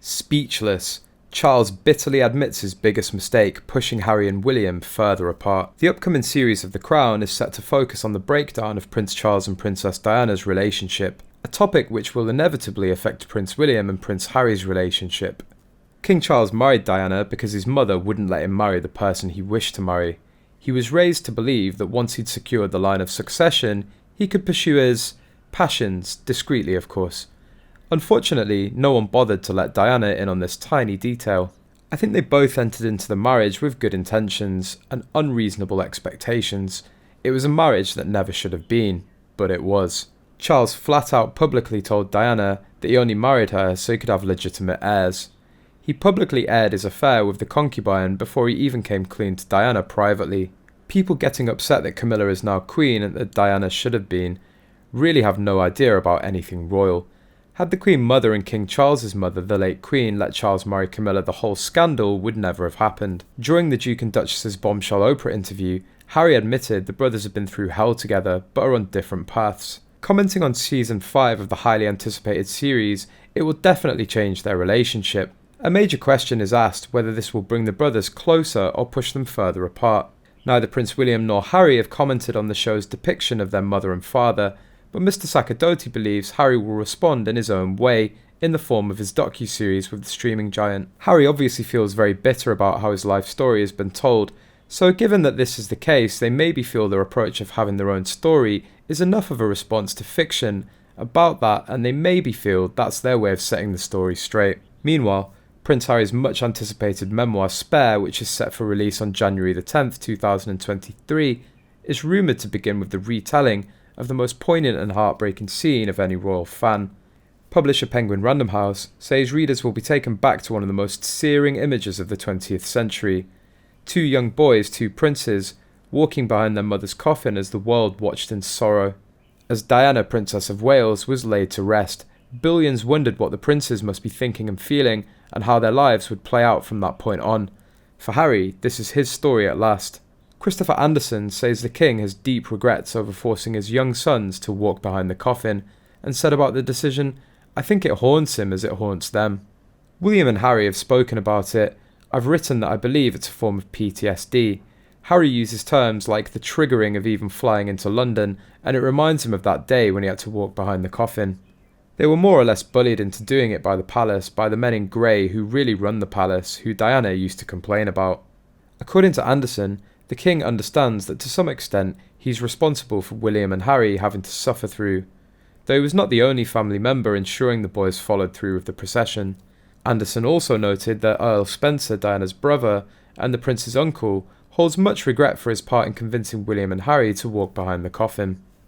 Speechless, Charles bitterly admits his biggest mistake, pushing Harry and William further apart. The upcoming series of The Crown is set to focus on the breakdown of Prince Charles and Princess Diana's relationship, a topic which will inevitably affect Prince William and Prince Harry's relationship. King Charles married Diana because his mother wouldn't let him marry the person he wished to marry. He was raised to believe that once he'd secured the line of succession, he could pursue his passions, discreetly of course. Unfortunately, no one bothered to let Diana in on this tiny detail. I think they both entered into the marriage with good intentions and unreasonable expectations. It was a marriage that never should have been, but it was. Charles flat out publicly told Diana that he only married her so he could have legitimate heirs. He publicly aired his affair with the concubine before he even came clean to Diana privately. People getting upset that Camilla is now queen and that Diana should have been really have no idea about anything royal. Had the Queen Mother and King Charles's mother, the late Queen, let Charles marry Camilla, the whole scandal would never have happened. During the Duke and Duchess's bombshell Oprah interview, Harry admitted the brothers had been through hell together, but are on different paths. Commenting on Season 5 of the highly anticipated series, it will definitely change their relationship. A major question is asked whether this will bring the brothers closer or push them further apart. Neither Prince William nor Harry have commented on the show's depiction of their mother and father, but Mr. Sacerdoti believes Harry will respond in his own way, in the form of his docu-series with the streaming giant. Harry obviously feels very bitter about how his life story has been told, so given that this is the case, they maybe feel their approach of having their own story is enough of a response to fiction about that, and they maybe feel that's their way of setting the story straight. Meanwhile, Prince Harry's much anticipated memoir Spare, which is set for release on January the 10th, 2023, is rumoured to begin with the retelling of the most poignant and heartbreaking scene of any royal fan. Publisher Penguin Random House says readers will be taken back to one of the most searing images of the 20th century. Two young boys, two princes, walking behind their mother's coffin as the world watched in sorrow. As Diana, Princess of Wales, was laid to rest, billions wondered what the princes must be thinking and feeling, and how their lives would play out from that point on. For Harry, this is his story at last. Christopher Andersen says the king has deep regrets over forcing his young sons to walk behind the coffin, and said about the decision, "I think it haunts him as it haunts them." William and Harry have spoken about it. I've written that I believe it's a form of PTSD. Harry uses terms like the triggering of even flying into London, and it reminds him of that day when he had to walk behind the coffin. They were more or less bullied into doing it by the palace, by the men in grey who really run the palace, who Diana used to complain about. According to Andersen, the king understands that to some extent he's responsible for William and Harry having to suffer through, though he was not the only family member ensuring the boys followed through with the procession. Andersen also noted that Earl Spencer, Diana's brother, and the prince's uncle, holds much regret for his part in convincing William and Harry to walk behind the coffin.